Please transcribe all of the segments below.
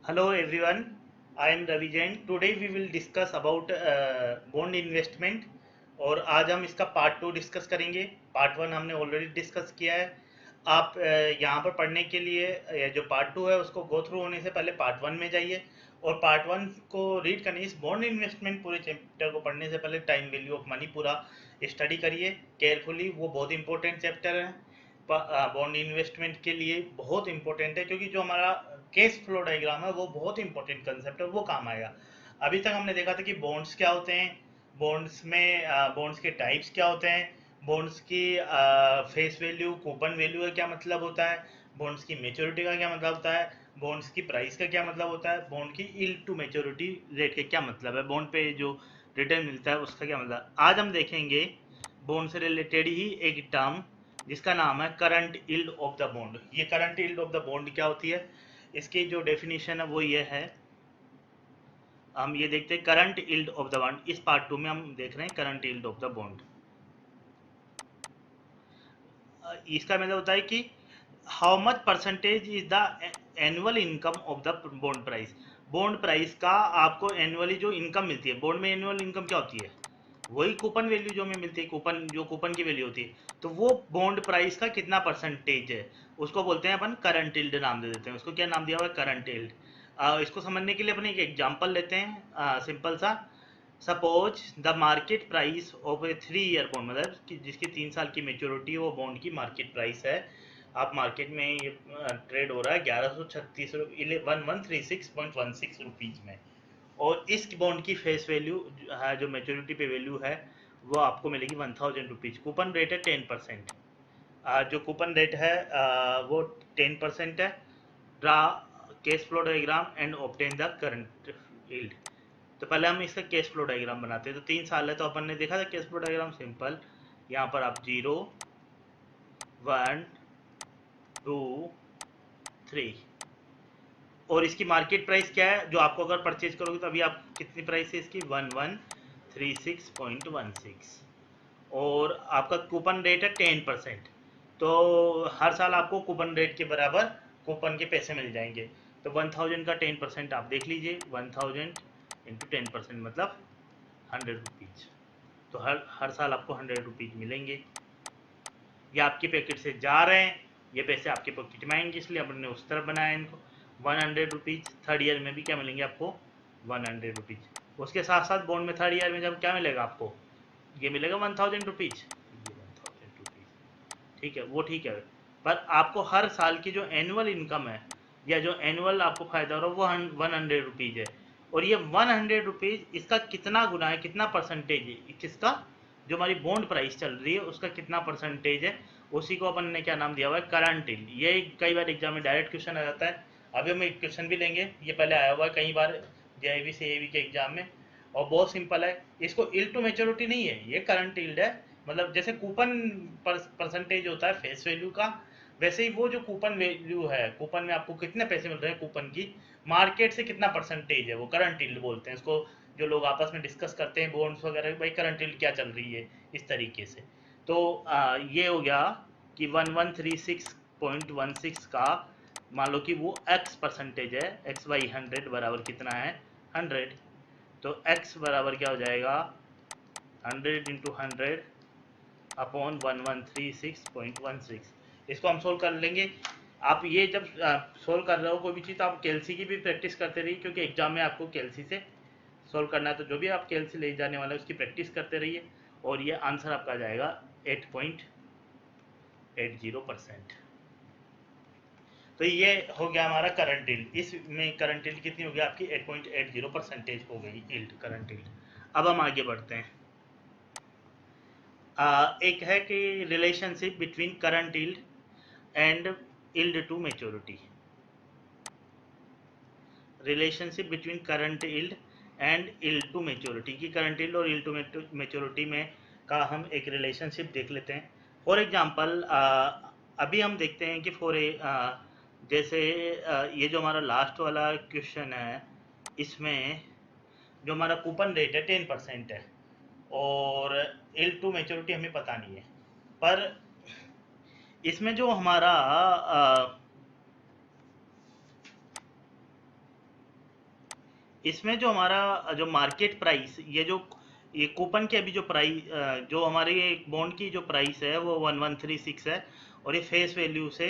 Hello everyone, I am Ravi Jain. Today we will discuss about bond investment और आज हम इसका part 2 discuss करेंगे। पार्ट 1 हमने ऑलरेडी डिस्कस किया है। आप यहाँ पर पढ़ने के लिए जो पार्ट 2 है उसको गो थ्रू होने से पहले पार्ट 1 में जाइए और पार्ट 1 को रीड करने, इस बॉन्ड इन्वेस्टमेंट पूरे चैप्टर को पढ़ने से पहले टाइम वैल्यू ऑफ मनी पूरा स्टडी करिए केयरफुली। वो बहुत इंपॉर्टेंट चैप्टर है, बॉन्ड इन्वेस्टमेंट के लिए बहुत इंपॉर्टेंट है, क्योंकि जो हमारा केस फ्लो डायग्राम है वो बहुत इंपॉर्टेंट कंसेप्ट है, वो काम आएगा। अभी तक हमने देखा था कि बॉन्ड्स क्या होते हैं, बॉन्ड्स में बॉन्ड्स के टाइप्स क्या होते हैं, बॉन्ड्स की फेस वैल्यू, कूपन वैल्यू का क्या मतलब होता है, बॉन्ड्स की मेच्योरिटी का क्या मतलब होता है, बॉन्ड्स की प्राइस का क्या मतलब होता है, बॉन्ड की यील्ड टू मेच्योरिटी रेट का क्या मतलब है, बॉन्ड पे जो रिटर्न मिलता है उसका क्या मतलब। आज हम देखेंगे बॉन्ड से रिलेटेड ही एक टर्म जिसका नाम है current yield of the bond. ये current yield of the bond क्या होती है, इसकी जो डेफिनेशन है वो ये है। हम ये देखते हैं current yield of the bond. इस पार्ट 2 में हम देख रहे हैं current yield of the bond. इसका मतलब होता है कि how much percentage is the annual income of the bond price. Bond price का आपको एनुअली जो इनकम मिलती है, बॉन्ड में एनुअल इनकम क्या होती है, वही कूपन वैल्यू जो हमें मिलती है, कूपन जो कूपन की वैल्यू होती है, तो वो बॉन्ड प्राइस का कितना परसेंटेज है उसको बोलते हैं अपन करंट यील्ड, नाम दे देते हैं उसको। क्या नाम दिया हुआ है, करंट यील्ड। इसको समझने के लिए अपन एक एग्जांपल लेते हैं सिंपल सा। Suppose the market price of A 3 year bond, मतलब कि जिसकी 3 साल की मेच्योरिटी है, वो बॉन्ड की मार्केट प्राइस है। आप मार्केट में ये ट्रेड हो रहा है 1136 1136.16 रुपीज में, और इस बॉन्ड की फेस वैल्यू है, जो मेच्योरिटी पे वैल्यू है, वो आपको मिलेगी 1000 रुपीज। कूपन रेट है 10%। जो कूपन रेट है वो 10% है। Draw cash flow diagram and obtain the current yield. तो पहले हम इसका केस फ्लो डायग्राम बनाते हैं। तो 3 साल है, तो अपन ने देखा था केस फ्लो डायग्राम सिंपल। यहाँ पर आप 0 1 2 3, और इसकी मार्केट प्राइस क्या है, जो आपको अगर परचेज करोगे तो अभी आप कितनी प्राइस है इसकी, 1136.16, और आपका कूपन रेट है 10%। तो हर साल आपको कूपन रेट के बराबर कूपन के पैसे मिल जाएंगे। तो 1000 का 10% आप देख लीजिए, 1000 इंटू 10% मतलब 100 रुपीज। तो हर हर साल आपको 100 रुपीज मिलेंगे। ये आपके पैकेट से जा रहे हैं, ये पैसे आपके पॉकेट में आएंगे, इसलिए अपन ने उस तरफ बनाया इनको। 100 रुपीज। थर्ड ईयर में भी क्या मिलेंगे आपको, 100 रुपीज। उसके साथ साथ बॉन्ड में थर्ड ईयर में जब क्या मिलेगा आपको, ये मिलेगा 1000 रुपीज, ये 1000 रुपीज। ठीक है, वो ठीक है। पर आपको हर साल की जो एनुअल इनकम है, या जो एनुअल आपको फायदा हो रहा है, वो 100 रुपीज है। और ये 100 रुपीज इसका कितना गुना है, कितना परसेंटेज है, किसका, जो हमारी बॉन्ड प्राइस चल रही है उसका कितना परसेंटेज है, उसी को अपन ने क्या नाम दिया हुआ है, करंट यील्ड। ये कई बार एग्जाम में डायरेक्ट क्वेश्चन आ जाता है। अभी हम एक क्वेश्चन भी लेंगे, ये पहले आया हुआ है कई बार जेआईबी से एवी के एग्जाम में, और बहुत सिंपल है। इसको यील्ड टू मेच्योरिटी नहीं है, ये करंट यील्ड है। मतलब जैसे कूपन परसेंटेज होता है फेस वैल्यू का, वैसे ही वो जो कूपन वैल्यू है, कूपन में आपको कितने पैसे मिल रहे हैं, कूपन की मार्केट से कितना परसेंटेज है, वो करंट यील्ड बोलते हैं इसको। जो लोग आपस में डिस्कस करते हैं बॉन्ड्स वगैरह, भाई करंट यील्ड क्या चल रही है, इस तरीके से। तो ये हो गया कि 1136.16 का, मान लो कि वो x परसेंटेज है, एक्स बाई 100 बराबर कितना है, 100। तो x बराबर क्या हो जाएगा, 100 × 100 अपॉन 1136.16। इसको हम सोल्व कर लेंगे। आप ये जब सोल्व कर रहे हो कोई भी चीज़, तो आप कैलसी की भी प्रैक्टिस करते रहिए, क्योंकि एग्जाम में आपको कैलसी से सोल्व करना है। तो जो भी आप कैलसी ले जाने वाला है उसकी प्रैक्टिस करते रहिए, और ये आंसर आपका जाएगा 8.80%। तो ये हो गया हमारा करंट यील्ड। इसमें करंट यील्ड कितनी हो गई आपकी, 8.80% हो गई यील्ड, करंट यील्ड। अब हम आगे बढ़ते हैं। एक है कि relationship between current yield and yield to maturity. Relationship between current yield and yield to maturity, की करंट यील्ड और यील्ड टू मेच्योरिटी में का हम एक रिलेशनशिप देख लेते हैं। फॉर एग्जांपल अभी हम देखते हैं कि जैसे ये जो हमारा लास्ट वाला क्वेश्चन है, इसमें जो हमारा कूपन रेट है 10% है, और यील्ड टू मेच्योरिटी हमें पता नहीं है। पर इसमें जो हमारा इसमें जो हमारा जो मार्केट प्राइस, ये कूपन की अभी जो प्राइस, जो हमारे बॉन्ड की जो प्राइस है वो 1136 है, और ये फेस वैल्यू से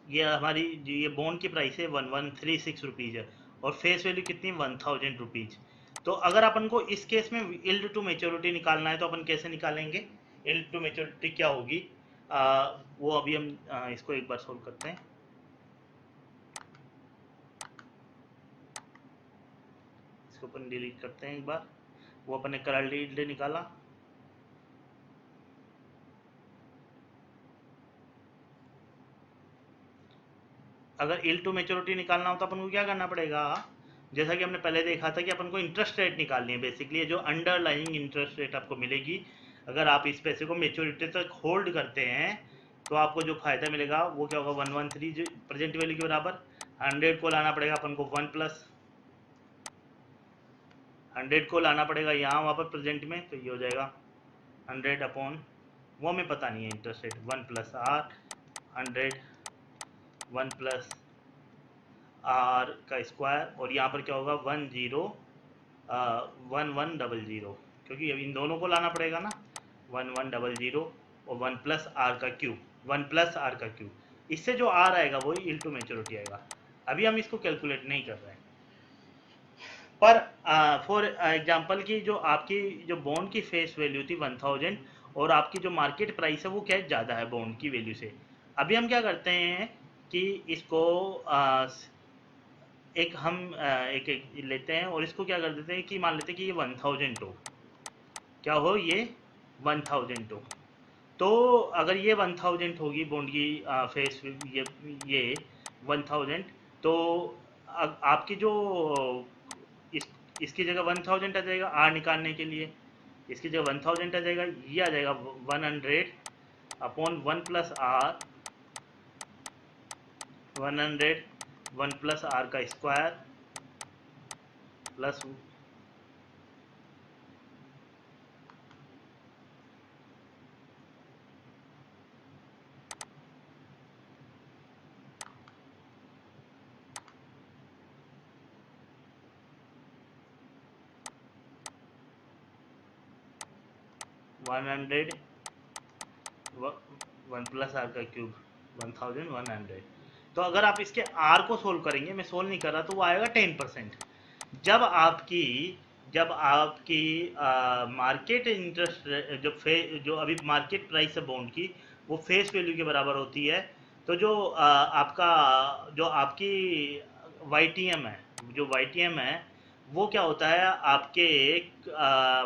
ये हमारी जो ये बॉन्ड की प्राइस है 1136 रुपीज़ है, और फेस वैल्यू कितनी 1000 रुपीज़। तो अगर अपन को इस केस में यील्ड टू मेच्योरिटी निकालना है तो अपन कैसे निकालेंगे? यील्ड टू मेच्योरिटी क्या होगी, वो अभी हम इसको एक बार सोल्व करते हैं। इसको अपन डिलीट करते हैं एक बार। वो अपन ने करंट यील्ड निकाला, अगर यील्ड टू मेच्योरिटी निकालना हो तो अपन को क्या करना पड़ेगा? जैसा कि हमने पहले देखा था कि अपन को इंटरेस्ट रेट निकालनी है, बेसिकली जो अंडरलाइंग इंटरेस्ट रेट आपको मिलेगी, अगर आप इस पैसे को मेच्योरिटी तक होल्ड करते हैं तो आपको जो फायदा मिलेगा वो क्या होगा, 113 प्रेजेंट वैल्यू के बराबर। 100 को लाना पड़ेगा अपन को 1 प्लस 100 को लाना पड़ेगा यहाँ वहाँ पर प्रेजेंट में, तो ये हो जाएगा 100 अपॉन, वो हमें पता नहीं है interest rate, 1 plus R 100 1 plus R का स्क्वायर, और यहाँ पर क्या होगा 1100, क्योंकि अब इन दोनों को लाना पड़ेगा ना, 1100 और 1 प्लस आर का क्यूब, 1 प्लस आर का क्यूब, इससे जो आर आएगा वही यील्ड टू मैच्योरिटी आएगा। अभी हम इसको कैलकुलेट नहीं कर रहे हैं, पर फॉर एग्जांपल की जो आपकी जो बॉन्ड की फेस वैल्यू थी 1000, और आपकी जो मार्केट प्राइस है वो क्या है, ज़्यादा है बॉन्ड की वैल्यू से। अभी हम क्या करते हैं कि इसको एक हम एक लेते हैं और इसको क्या कर देते हैं कि मान लेते हैं कि ये 1000 हो, क्या हो ये 1000 हो। तो अगर ये 1000 होगी बॉन्ड की फेस, ये 1000, तो आपकी जो इस इसकी जगह 1000 आ जाएगा आर निकालने के लिए, इसकी जगह 1000 आ जाएगा, ये आ जाएगा 100 upon 1 plus R, 100 1 plus R का स्क्वायर प्लस 100 1 प्लस आर का क्यूब 1100। तो अगर आप इसके आर को सोल्व करेंगे, मैं सोल्व नहीं कर रहा, तो वो आएगा 10%। जब आपकी जब आपकी मार्केट इंटरेस्ट, जो अभी मार्केट प्राइस है बॉन्ड की, वो फेस वैल्यू के बराबर होती है, तो जो आपकी वाई टी एम है, जो वाई टी एम है वो क्या होता है, आपके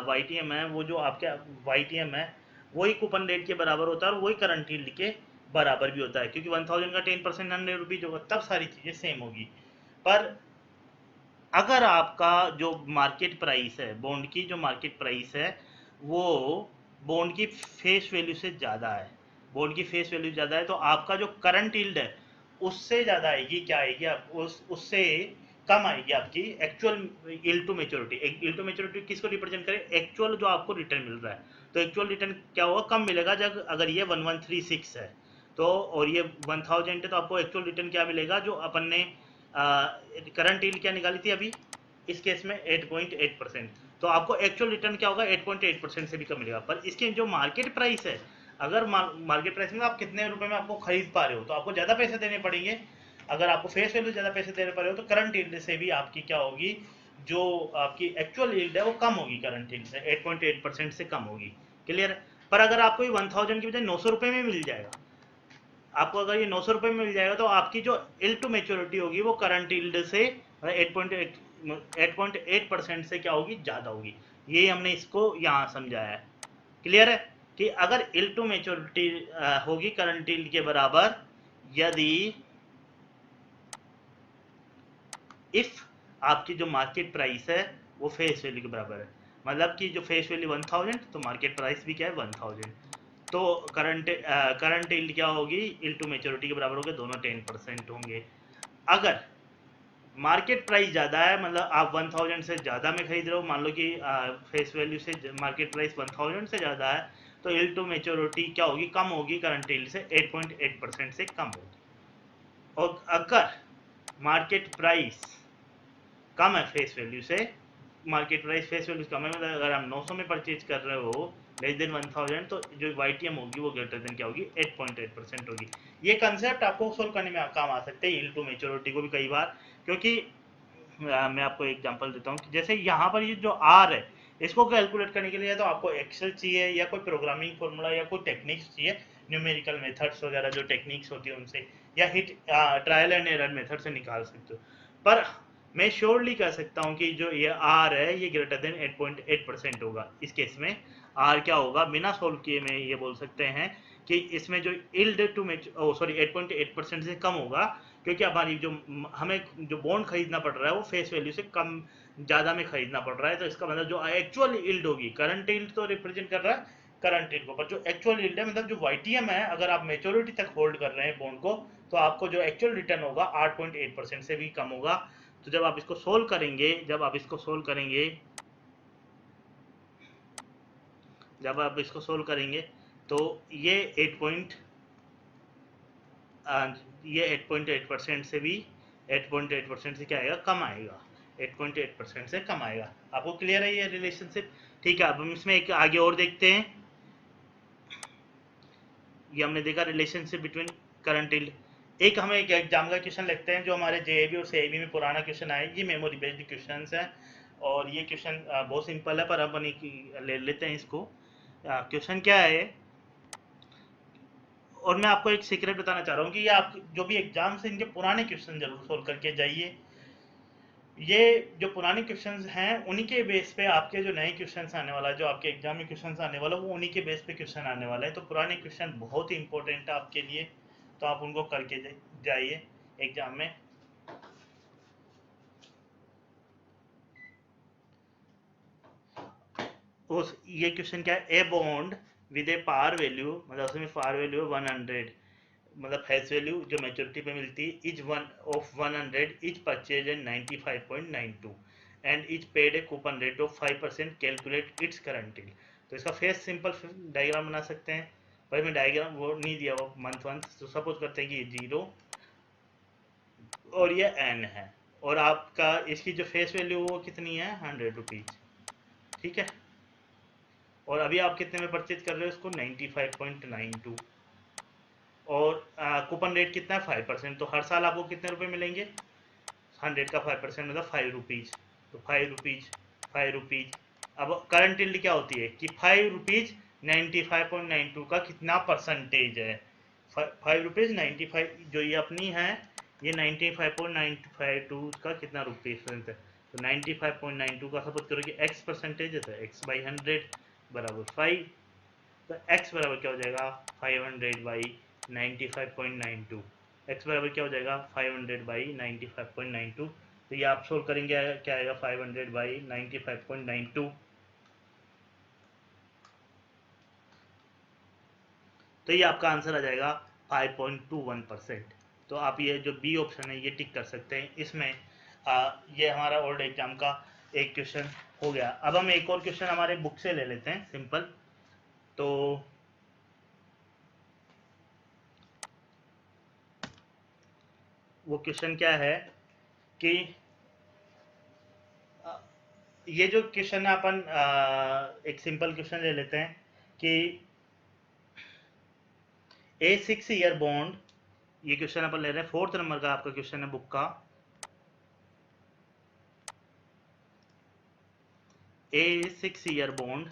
वाई टी एम है, वो जो आपके वाई टी एम है वही कूपन रेट के बराबर होता है, और वही करंट यील्ड के बराबर भी होता है, क्योंकि 1000 का 10% 100 रुपीज होगा, तब सारी चीज़ें सेम होगी। पर अगर आपका जो मार्केट प्राइस है, बॉन्ड की जो मार्केट प्राइस है वो बॉन्ड की फेस वैल्यू से ज़्यादा है, बॉन्ड की फेस वैल्यू ज़्यादा है, तो आपका जो करंट यील्ड है उससे ज़्यादा आएगी, क्या आएगी आप उससे कम आएगी आपकी actual yield to maturity. Yield to maturity किसको रिप्रेजेंट करे, एक्चुअल जो आपको रिटर्न मिल रहा है, तो एक्चुअल रिटर्न क्या होगा, कम मिलेगा जब अगर ये 1136 है तो, और ये 1000 है, तो आपको एक्चुअल रिटर्न क्या मिलेगा, जो अपन ने करंट यील्ड क्या निकाली थी अभी इस केस में 8.8%, तो आपको एक्चुअल रिटर्न क्या होगा 8.8% से भी कम मिलेगा। पर इसकी जो मार्केट प्राइस है, अगर मार्केट प्राइस में आप कितने रुपए में आपको खरीद पा रहे हो, तो आपको ज़्यादा पैसे देने पड़ेंगे। अगर आपको फेस वैल्यू ज़्यादा पैसे देने पड़ रहे हो तो करंट यील्ड से भी आपकी क्या होगी, जो आपकी एक्चुअल यील्ड है वो कम होगी, करंट यील्ड से 8.8% से कम होगी। क्लियर है? पर अगर आपको ये 1000 की बजाय 900 रुपये में मिल जाएगा, आपको अगर ये 900 रुपये में मिल जाएगा, तो आपकी जो यील्ड टू मेच्योरिटी होगी वो करंट यील्ड से 8.8% से क्या होगी, ज़्यादा होगी। ये हमने इसको यहाँ समझाया है। क्लियर है कि अगर यील्ड टू मेच्योरिटी होगी करंट यील्ड के बराबर, यदि इफ आपकी जो मार्केट प्राइस है वो फेस वैल्यू के बराबर है, मतलब कि जो फेस वैल्यू 1000 तो मार्केट प्राइस भी क्या है 1000, तो करंट यील्ड क्या होगी, यील्ड टू मेच्योरिटी के बराबर होगी, दोनों 10% होंगे। अगर मार्केट प्राइस ज़्यादा है, मतलब आप 1000 से ज़्यादा में खरीद रहे हो, मान लो कि फेस वैल्यू से मार्केट प्राइस 1000 से ज़्यादा है, तो यील्ड टू मेच्योरिटी क्या होगी, कम होगी, करंट यील्ड से 8.8% से कम होगी। और अगर मार्केट प्राइस कम है फेस वैल्यू से, मार्केट प्राइस फेस वैल्यू कम है, मतलब अगर आप 900 में परचेज कर रहे हो लेस देन 1000, तो जो YTM होगी वो ग्रेटर देन क्या होगी, 8.8% होगी। ये कंसेप्ट आपको सोल्व करने में काम आ सकते हैं, यील्ड टू मैच्योरिटी को भी कई बार, क्योंकि मैं आपको एग्जांपल देता हूँ, जैसे यहाँ पर ये जो आर है, इसको कैलकुलेट करने के लिए तो आपको एक्सेल चाहिए या कोई प्रोग्रामिंग फॉर्मूला या कोई टेक्निक्स चाहिए, न्यूमेरिकल मेथड्स वगैरह जो टेक्निक्स होती है उनसे, या hit trial and error method से निकाल सकते हो। पर मैं श्योरली कह सकता हूँ कि जो ये आर है ये ग्रेटर देन 8.8% होगा। इस केस में आर क्या होगा, बिना सोल्व किए में ये बोल सकते हैं कि इसमें जो इल्ड टू सॉरी 8.8% से कम होगा, क्योंकि हमारी जो हमें जो बॉन्ड खरीदना पड़ रहा है वो फेस वैल्यू से कम ज़्यादा में खरीदना पड़ रहा है। तो इसका मतलब जो एक्चुअल इल्ड होगी, करंट इल्ड तो रिप्रेजेंट कर रहा है करंट इल्ड को, पर जो एक्चुअल इल्ड है मतलब जो YTM है, अगर आप मेच्योरिटी तक होल्ड कर रहे हैं बॉन्ड को, तो आपको जो एक्चुअल रिटर्न होगा 8.8% से भी कम होगा। तो जब आप इसको सोल्व करेंगे, जब आप इसको सोल्व करेंगे तो ये 8.8% से भी 8.8% से क्या आएगा, कम आएगा, 8.8% से कम आएगा। आपको क्लियर है ये रिलेशनशिप? ठीक है, अब हम इसमें एक आगे और देखते हैं। ये हमने देखा रिलेशनशिप बिटवीन करंट इल्ड। एक हमें एक एग्जाम का क्वेश्चन लिखते हैं जो हमारे JAB और CIB में पुराना क्वेश्चन आया, ये मेमोरी बेस्ड क्वेश्चन है, और ये क्वेश्चन बहुत सिंपल है, पर अपन ले लेते हैं इसको। क्वेश्चन क्या है, और मैं आपको एक सीक्रेट बताना चाह रहा हूँ कि ये आप जो भी एग्जाम से इनके पुराने क्वेश्चन जरूर सोल्व करके जाइए। ये जो पुराने क्वेश्चंस हैं उन्हीं के बेस पे आपके जो नए क्वेश्चंस आने वाला है, जो आपके एग्जाम में क्वेश्चंस आने वाला है, वो उन्हीं के बेस पे क्वेश्चन आने वाला है। तो पुराने क्वेश्चन बहुत ही इंपॉर्टेंट है आपके लिए, तो आप उनको करके जाइए एग्जाम में। उस ये क्वेश्चन क्या है, a bond with a par value, मतलब उसमें पार वैल्यू 100, मतलब फेस वैल्यू जो मैच्योरिटी पे मिलती है, each one of 100 each purchase at 95.92 and each paid a coupon rate of 5%, calculate its current yield. तो इसका फेस सिंपल डायग्राम बना सकते हैं, पर मैं डायग्राम वो नहीं दिया वो मंथ वन, तो सपोज करते हैं कि ये 0 और ये n है, और आपका इसकी जो फेस वैल्यू वो कितनी है, 100 रुपीज, ठीक है। और अभी आप कितने में परचेज कर रहे हो इसको, 95.92, और कूपन रेट कितना है, 5%। तो हर साल आपको कितने रुपए मिलेंगे, 100 का 5% मतलब 5 रुपीज, तो 5 रुपीज। अब करंट यील्ड क्या होती है कि 5 रुपीज 95.92 का कितना परसेंटेज है, 5 रुपीज 95, जो ये अपनी है ये 95.952 का कितना रुपीज है, तो 95.92 का सपोज करो कि x परसेंटेज है, तो x बाई 100 बराबर 5, तो x बराबर क्या हो जाएगा, 500 बाई 95.92, x बराबर क्या हो जाएगा, 500 बाई 95.92। तो ये आप सोल्व करेंगे क्या आएगा, 500 बाई 95.92, तो ये आपका आंसर आ जाएगा 5.21%। तो आप ये जो बी ऑप्शन है ये टिक कर सकते हैं इसमें। ये हमारा ओल्ड एग्जाम का एक क्वेश्चन हो गया। अब हम एक और क्वेश्चन हमारे बुक से ले लेते हैं सिंपल। तो वो क्वेश्चन क्या है कि ये जो क्वेश्चन है अपन एक सिंपल क्वेश्चन ले लेते हैं कि ए 6 ईयर बॉन्ड, ये क्वेश्चन अपन ले रहे हैं 4th नंबर का आपका क्वेश्चन है बुक का। ए 6 ईयर बॉन्ड,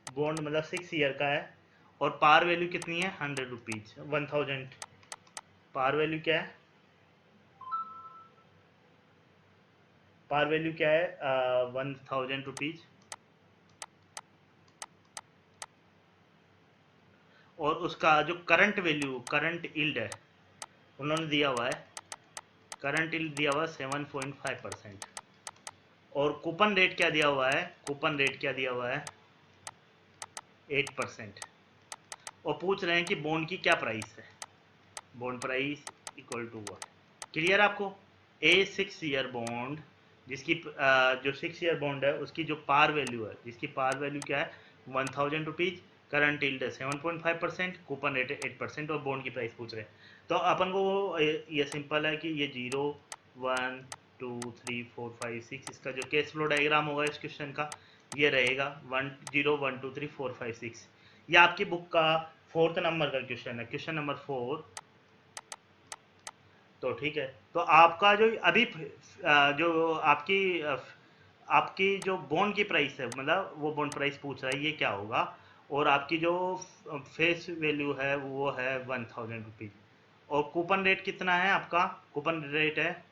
बॉन्ड मतलब 6 ईयर का है, और पार वैल्यू कितनी है, 100 रुपीज, 1000। पार वैल्यू क्या है, पार वैल्यू क्या है, 1000 रुपीज, और उसका जो करंट वैल्यू, करंट इल्ड है उन्होंने दिया हुआ है, करंट इल्ड दिया हुआ है 7.5%, और कूपन रेट क्या दिया हुआ है, कूपन रेट क्या दिया हुआ है 8%, और पूछ रहे हैं कि बॉन्ड की क्या प्राइस है, bond price equal to what. Clear आपको, ए 6 ईयर बॉन्ड जिसकी जो 6 ईयर बॉन्ड है उसकी जो पार वैल्यू है, जिसकी पार वैल्यू क्या है 1000 रुपीज, करंट यील्ड है 7.5%, कूपन रेट है 8% और बॉन्ड की प्राइस पूछ रहे हैं। तो अपन को ये सिंपल है कि ये 0 1 2 3 4 5 6 इसका जो कैश फ्लो डायग्राम होगा इस क्वेश्चन का ये रहेगा 1 0 1 2 3 4 5 6। ये आपकी बुक का 4th नंबर का क्वेश्चन है, क्वेश्चन नंबर 4। तो ठीक है, तो आपका जो अभी जो आपकी जो बॉन्ड की प्राइस है, मतलब वो बॉन्ड प्राइस पूछ रहा है ये क्या होगा, और आपकी जो फेस वैल्यू है वो है 1000 रुपीज, और कूपन रेट कितना है आपका, कूपन रेट है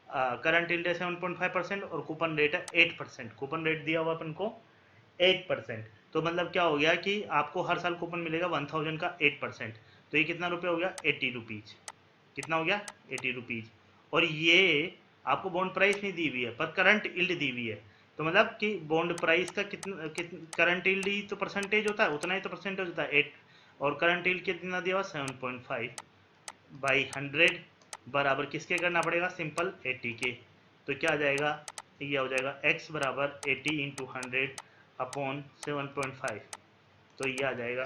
करंट यील्ड है 7.5% और कूपन रेट है 8%, कूपन रेट दिया हुआ अपन को 8%। तो मतलब क्या हो गया कि आपको हर साल कूपन मिलेगा 1000 का 8%, तो ये कितना रुपये हो गया 80 रुपीज, कितना हो गया 80 रुपीज। और ये आपको बॉन्ड प्राइस नहीं दी हुई है पर करंट यील्ड दी हुई है, तो मतलब कि बॉन्ड प्राइस का कितना करंट यील्ड ही तो परसेंटेज होता है, उतना ही तो परसेंटेज होता है 8, और करंट यील्ड कितना दिया हुआ 7.5 बाई 100 बराबर किसके करना पड़ेगा, सिंपल 80 के। तो क्या आ जाएगा, ये हो जाएगा x बराबर 80 इंटू 100 अपॉन 7.5, तो ये आ जाएगा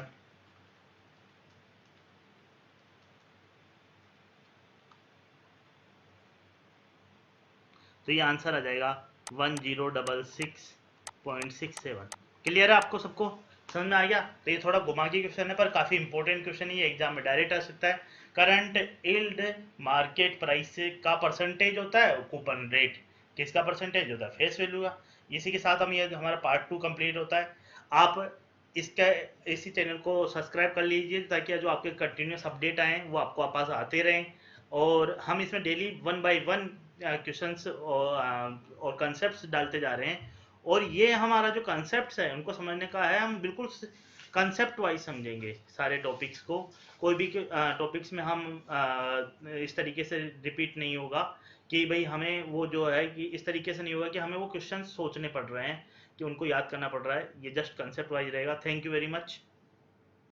तो ये आंसर आ जाएगा 1066.67। क्लियर है आपको सबको, समझ में आ गया। तो ये थोड़ा घुमा के क्वेश्चन है पर काफी इंपॉर्टेंट क्वेश्चन है, ये एग्जाम में डायरेक्ट आ सकता है। करंट यील्ड मार्केट प्राइस का परसेंटेज होता है, कूपन रेट किसका परसेंटेज होता है, फेस वैल्यू का। इसी के साथ हम ये हमारा पार्ट 2 कंप्लीट होता है। आप इसका इसी चैनल को सब्सक्राइब कर लीजिए ताकि जो आपके कंटिन्यूस अपडेट आए वो आपको पास आते रहें, और हम इसमें डेली 1 बाय 1 क्वेश्चंस और कंसेप्ट डालते जा रहे हैं। और ये हमारा जो कंसेप्ट है उनको समझने का है, हम बिल्कुल कंसेप्ट वाइज समझेंगे सारे टॉपिक्स को, कोई भी टॉपिक्स में हम इस तरीके से रिपीट नहीं होगा कि भाई हमें वो जो है कि इस तरीके से नहीं होगा कि हमें वो क्वेश्चन सोचने पड़ रहे हैं कि उनको याद करना पड़ रहा है, ये जस्ट कंसेप्ट वाइज रहेगा। Thank you very much.